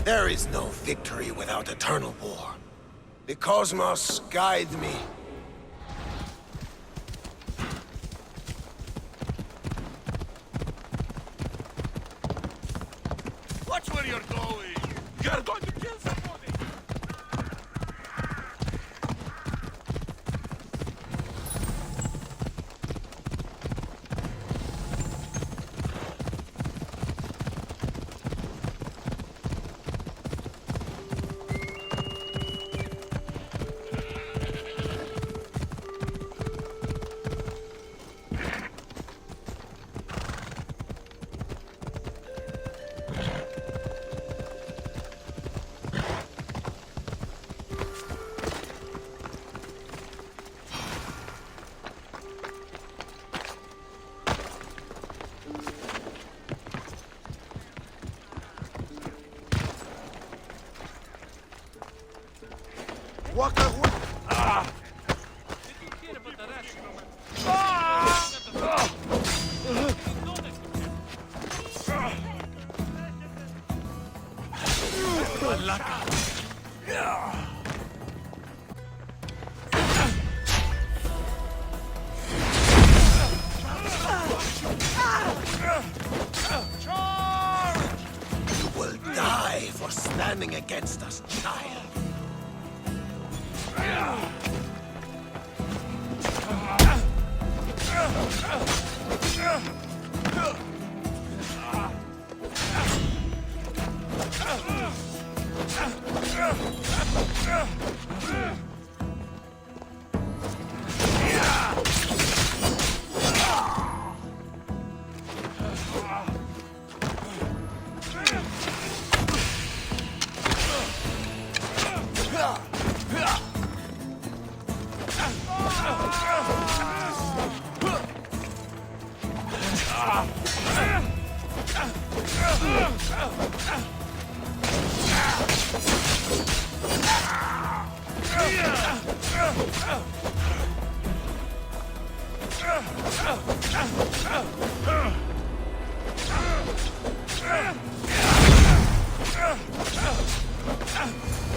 There is no victory without eternal war. The cosmos guide me. Watch where you're going! You're going to kill somebody! You will die for standing against us, child.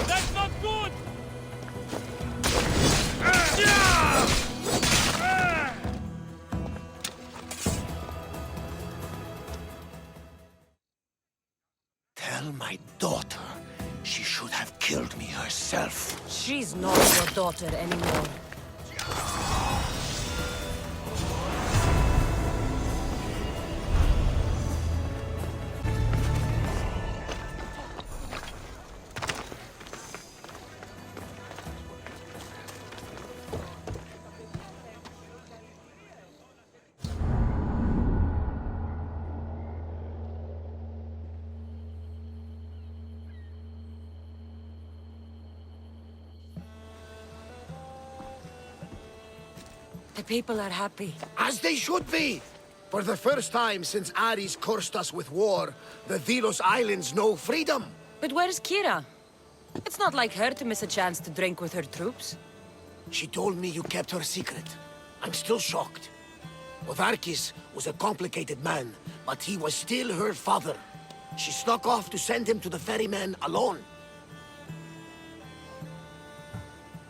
That's not good! Tell my daughter she should have killed me herself. She's not your daughter anymore. The people are happy. As they should be! For the first time since Ares cursed us with war, the Delos Islands know freedom! But where's Kira? It's not like her to miss a chance to drink with her troops. She told me you kept her secret. I'm still shocked. Otharkis was a complicated man, but he was still her father. She snuck off to send him to the ferryman alone.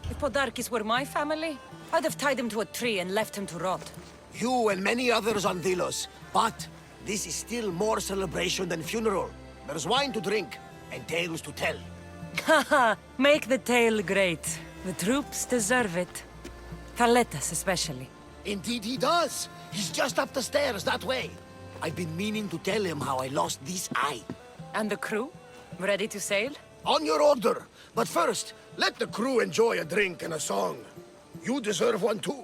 If Podarkis were my family, I'd have tied him to a tree and left him to rot. You and many others on Delos. But this is still more celebration than funeral. There's wine to drink, and tales to tell. Haha, make the tale great. The troops deserve it. Thaletas especially. Indeed he does. He's just up the stairs that way. I've been meaning to tell him how I lost this eye. And the crew? Ready to sail? On your order. But first, let the crew enjoy a drink and a song. You deserve one too.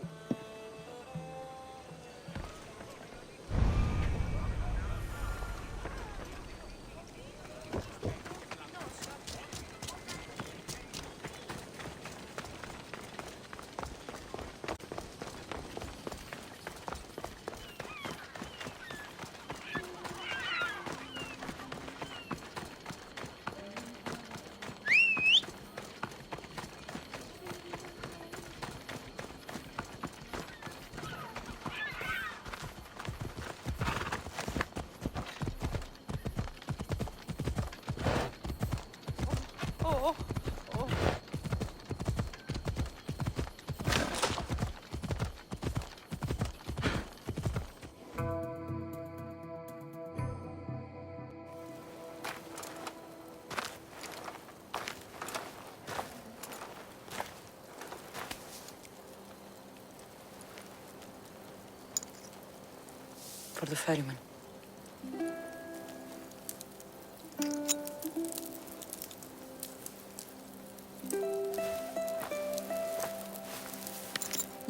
for the ferryman.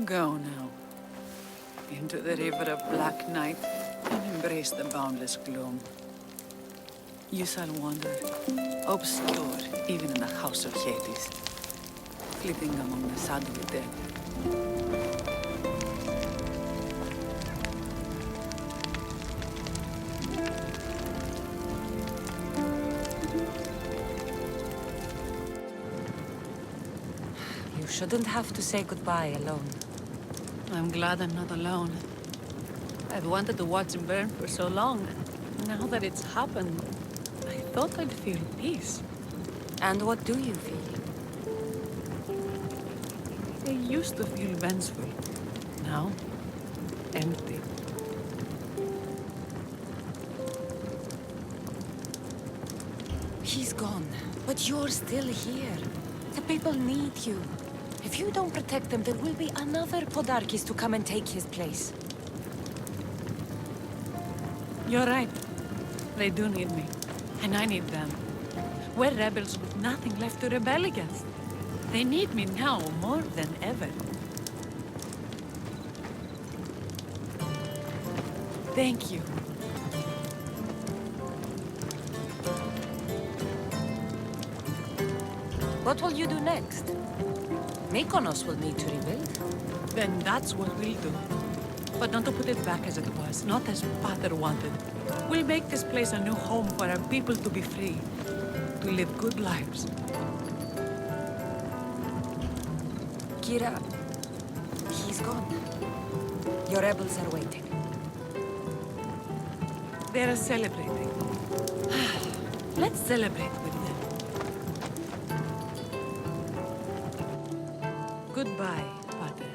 Go now. Into the river of black night and embrace the boundless gloom. You shall wander, obscure even in the house of Hades, flitting among the shadowy dead. You shouldn't have to say goodbye alone. I'm glad I'm not alone. I've wanted to watch him burn for so long. Now that it's happened, I thought I'd feel peace. And what do you feel? I used to feel vengeful. Now, empty. He's gone, but you're still here. The people need you. If you don't protect them, there will be another Podarkis to come and take his place. You're right. They do need me. And I need them. We're rebels with nothing left to rebel against. They need me now more than ever. Thank you. What will you do next? Mykonos will need to rebuild. Then that's what we'll do. But not to put it back as it was, not as Pater wanted. We'll make this place a new home for our people to be free, to live good lives. Kira, he's gone. Your rebels are waiting. They're celebrating. Let's celebrate with them. Goodbye, Pater.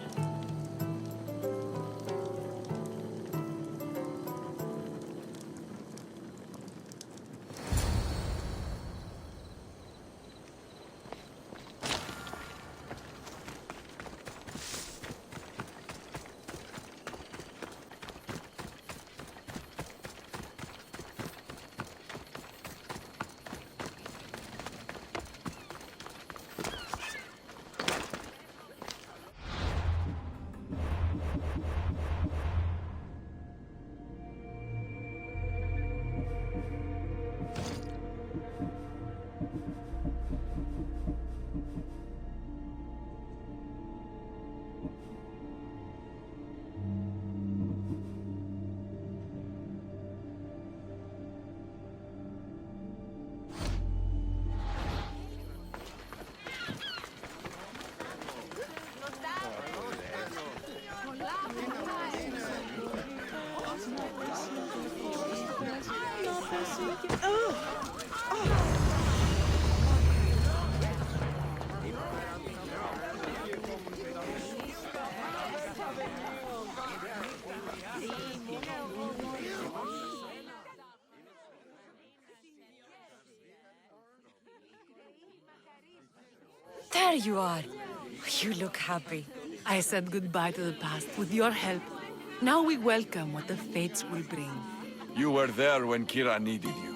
There you are. You look happy. I said goodbye to the past with your help. Now we welcome what the fates will bring. You were there when Kira needed you.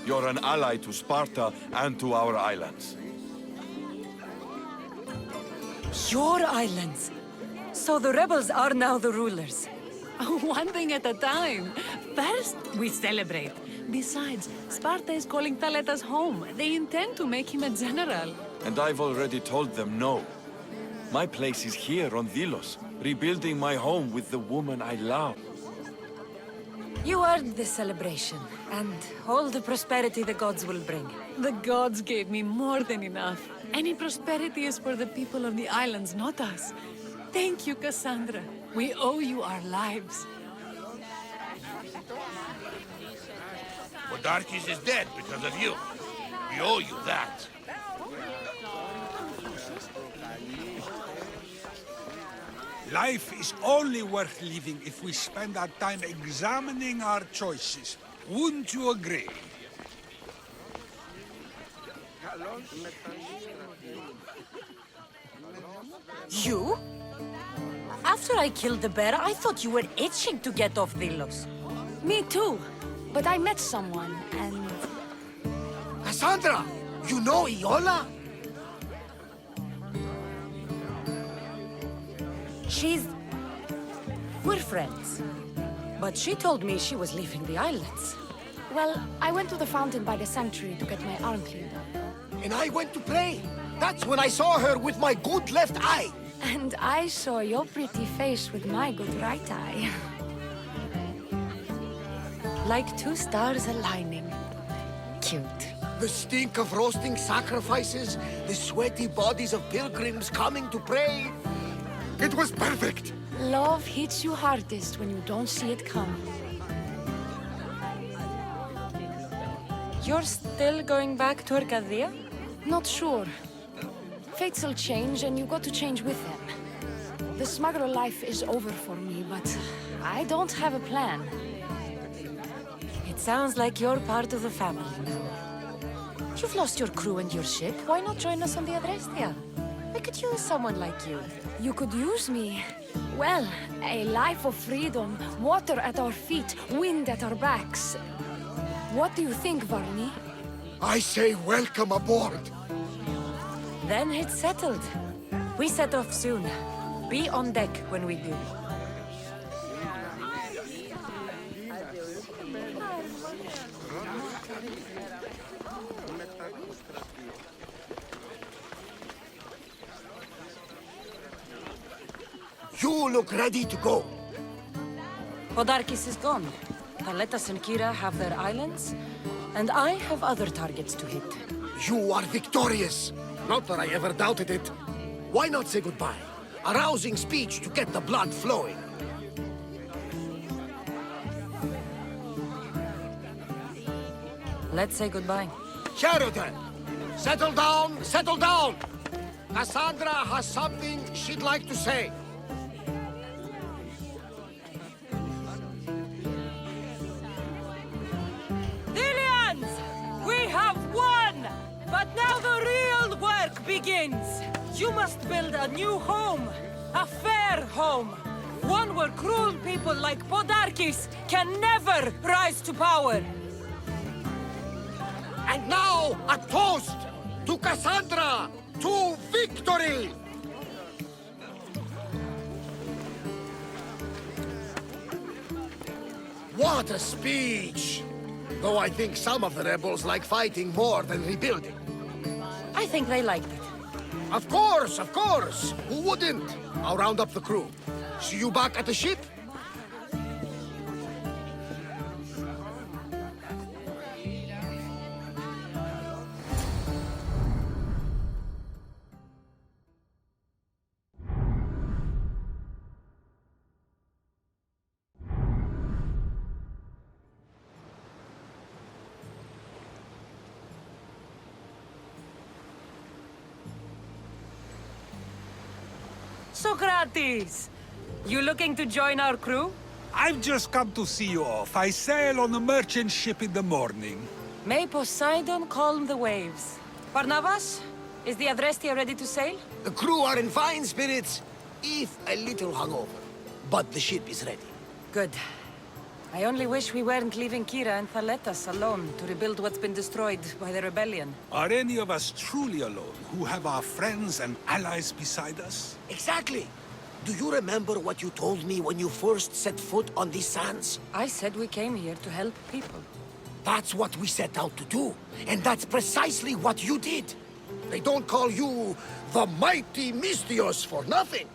You're an ally to Sparta and to our islands. Your islands. So the rebels are now the rulers. One thing at a time. First, we celebrate. Besides, Sparta is calling Thaletas home. They intend to make him a general. And I've already told them no. My place is here on Delos, rebuilding my home with the woman I love. You earned this celebration, and all the prosperity the gods will bring. The gods gave me more than enough. Any prosperity is for the people of the islands, not us. Thank you, Cassandra. We owe you our lives. Podarkis is dead because of you. We owe you that. Life is only worth living if we spend our time examining our choices. Wouldn't you agree? You? After I killed the bear, I thought you were itching to get off Delos. Me too. But I met someone, and... Cassandra! You know Iola? We're friends. But she told me she was leaving the islands. Well, I went to the fountain by the sanctuary to get my arm cleaned up. And I went to pray. That's when I saw her with my good left eye. And I saw your pretty face with my good right eye. Like two stars aligning. Cute. The stink of roasting sacrifices, the sweaty bodies of pilgrims coming to pray. It was perfect. Love hits you hardest when you don't see it come. You're still going back to Arcadia? Not sure. Fates will change, and you got to change with them. The smuggler life is over for me, but I don't have a plan. It sounds like you're part of the family now. You've lost your crew and your ship. Why not join us on the Adrestia? We could use someone like you. You could use me. Well, a life of freedom, water at our feet, wind at our backs. What do you think, Varney? I say welcome aboard. Then it's settled. We set off soon. Be on deck when we do. You look ready to go. Podarkis is gone. Thaletas and Kira have their islands, and I have other targets to hit. You are victorious. Not that I ever doubted it. Why not say goodbye? A rousing speech to get the blood flowing. Let's say goodbye. Sheridan, settle down, settle down. Cassandra has something she'd like to say. Dillians! We have won! But now the real work begins! You must build a new home! A fair home! One where cruel people like Podarkis can never rise to power! And now, a toast to Cassandra, to victory! What a speech! Though I think some of the rebels like fighting more than rebuilding. I think they liked it. Of course, of course! Who wouldn't? I'll round up the crew. See you back at the ship? Socrates! You looking to join our crew? I've just come to see you off. I sail on a merchant ship in the morning. May Poseidon calm the waves. Barnabas, is the Adrestia ready to sail? The crew are in fine spirits, if a little hungover. But the ship is ready. Good. I only wish we weren't leaving Kira and Thaletas alone to rebuild what's been destroyed by the rebellion. Are any of us truly alone, who have our friends and allies beside us? Exactly! Do you remember what you told me when you first set foot on these sands? I said we came here to help people. That's what we set out to do. And that's precisely what you did. They don't call you the mighty Mystios for nothing.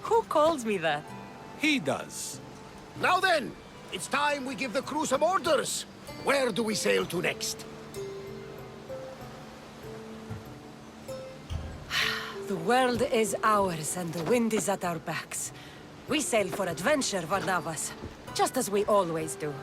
Who calls me that? He does. Now then, it's time we give the crew some orders. Where do we sail to next? The world is ours and the wind is at our backs. We sail for adventure, Varnavas, just as we always do.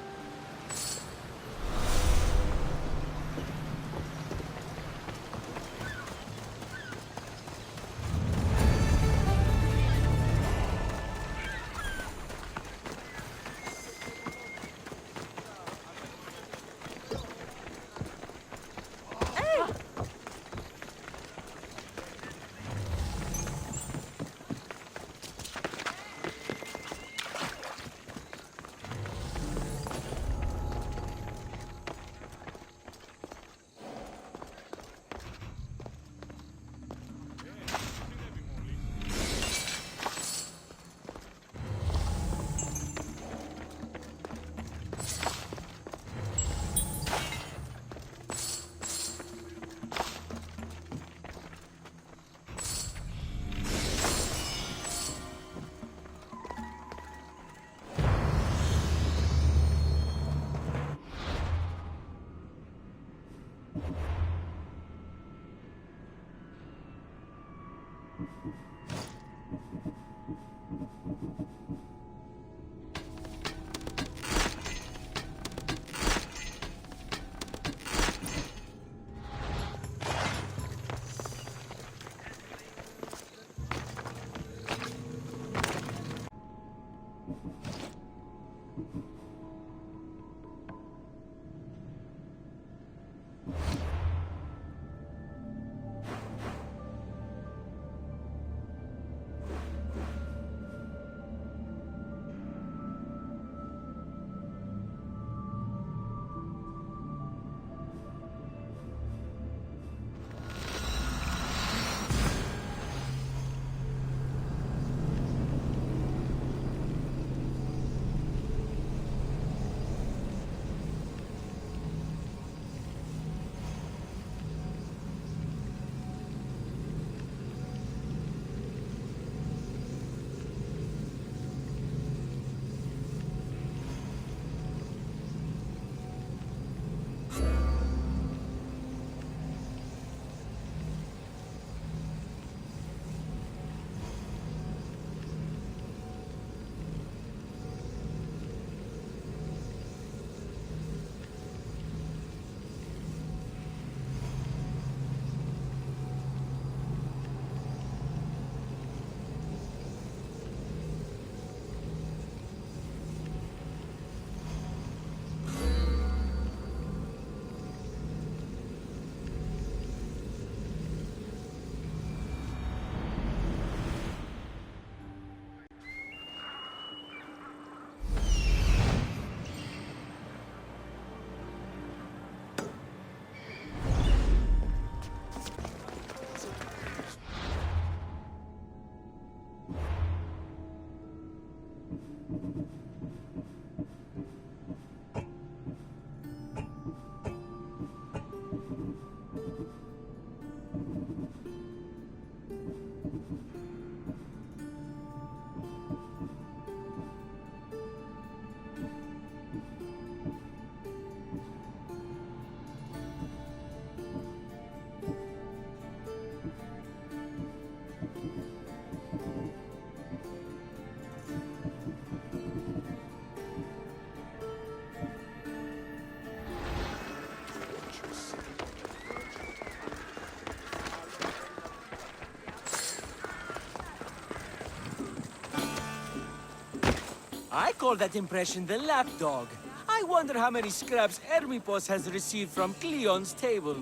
I call that impression the lapdog. I wonder how many scraps Hermipos has received from Cleon's table.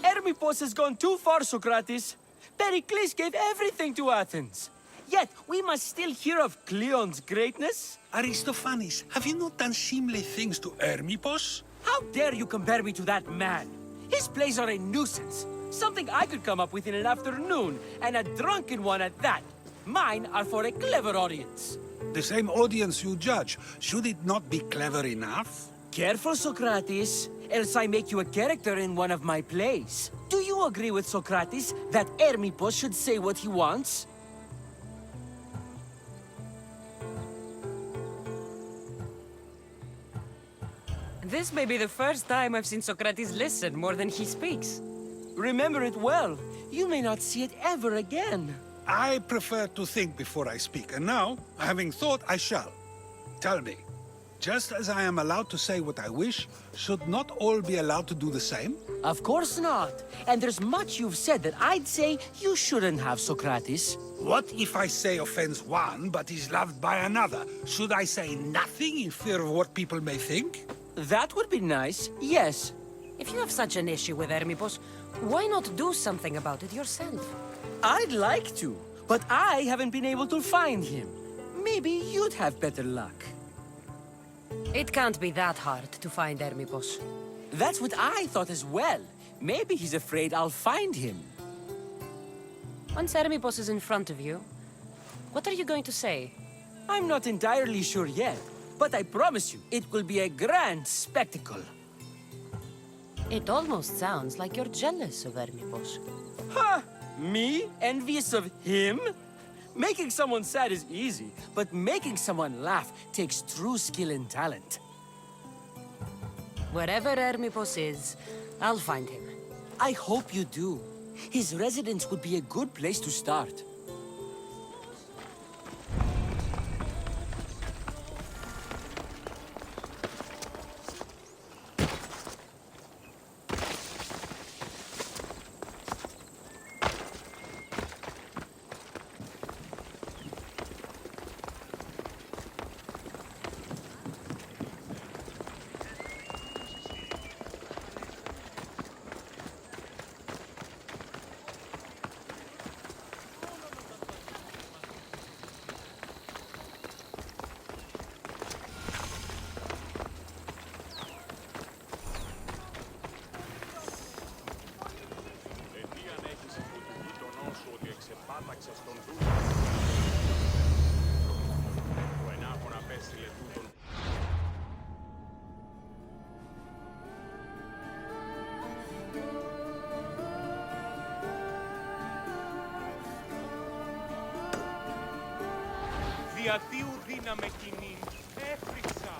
Hermipos has gone too far, Socrates. Pericles gave everything to Athens. Yet, we must still hear of Cleon's greatness. Aristophanes, have you not done seemly things to Hermipos? How dare you compare me to that man? His plays are a nuisance. Something I could come up with in an afternoon, and a drunken one at that. Mine are for a clever audience. The same audience you judge. Should it not be clever enough? Careful, Socrates, else I make you a character in one of my plays. Do you agree with Socrates that Hermipos should say what he wants? This may be the first time I've seen Socrates listen more than he speaks. Remember it well. You may not see it ever again. I prefer to think before I speak, and now, having thought, I shall. Tell me, just as I am allowed to say what I wish, should not all be allowed to do the same? Of course not. And there's much you've said that I'd say you shouldn't have, Socrates. What if I say offends one, but is loved by another? Should I say nothing in fear of what people may think? That would be nice, yes. If you have such an issue with Hermipos, why not do something about it yourself? I'd like to, but I haven't been able to find him. Maybe you'd have better luck. It can't be that hard to find Hermipos. That's what I thought as well. Maybe he's afraid I'll find him. Once Hermipos is in front of you, what are you going to say? I'm not entirely sure yet, but I promise you, it will be a grand spectacle. It almost sounds like you're jealous of Hermipos. Ha! Me? Envious of him? Making someone sad is easy, but making someone laugh takes true skill and talent. Wherever Hermipos is, I'll find him. I hope you do. His residence would be a good place to start. Διατίου δύναμε κοινήν, έφρυξα.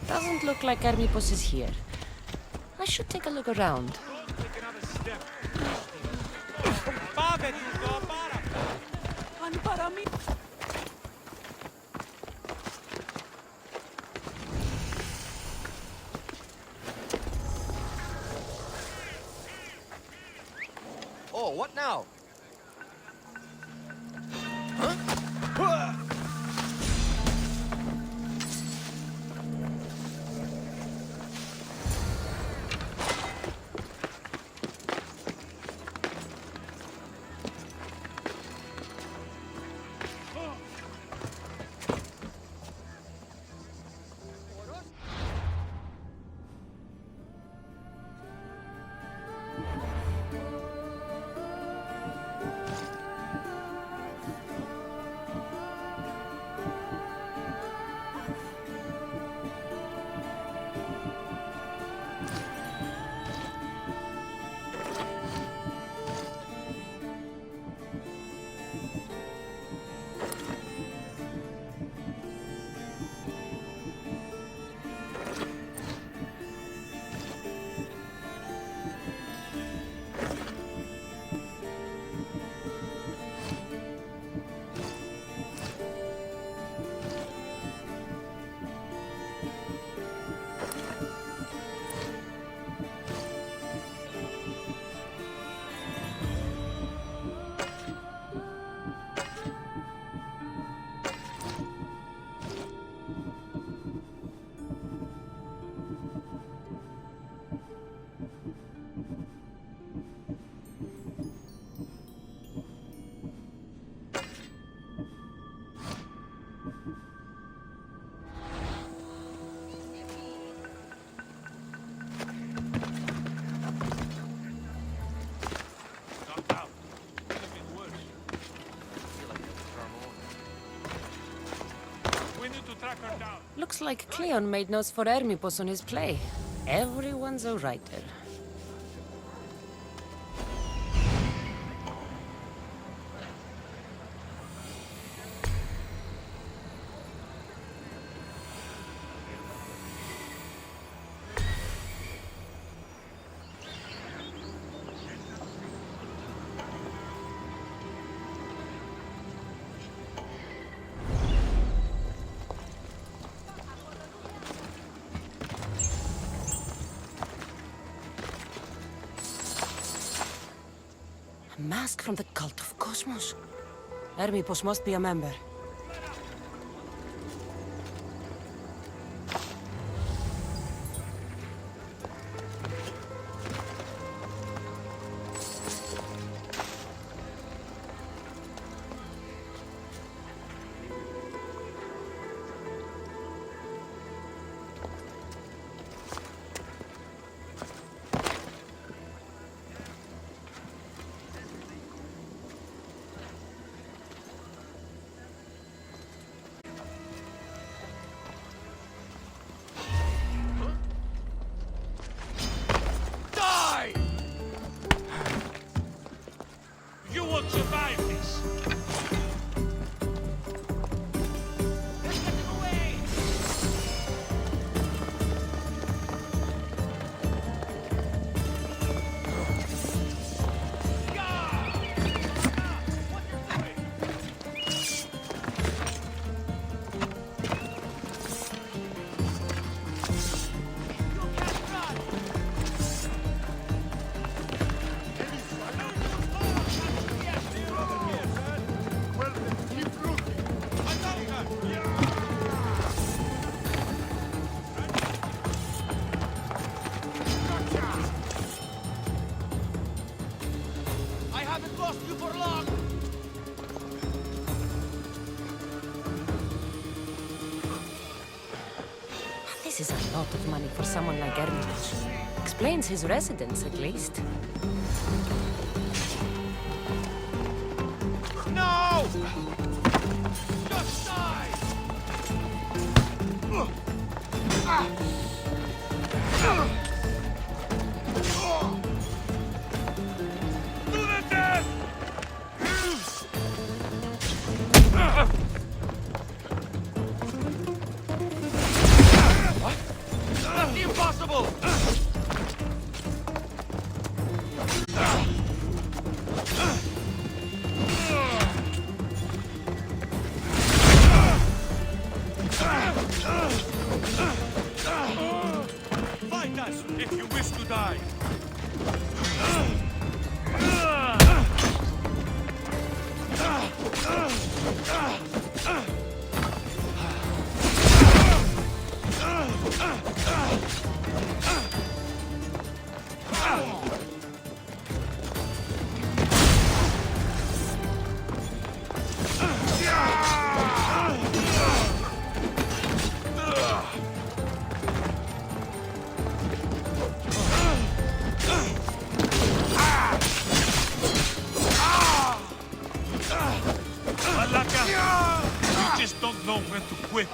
Doesn't look like Hermipos is here. I should take a look around. Πάμε τούτο, πάρα. Αν παραμείνει... Oh, what now? Looks like Cleon made notes for Hermipos on his play. Everyone's a writer. A mask from the cult of Cosmos. Hermipos must be a member. You won't survive this. This is a lot of money for someone like Hermipos. Explains his residence, at least. No! Just die! To the death! What? That's impossible! Fight us if you wish to die. Malaka! You just don't know when to quit.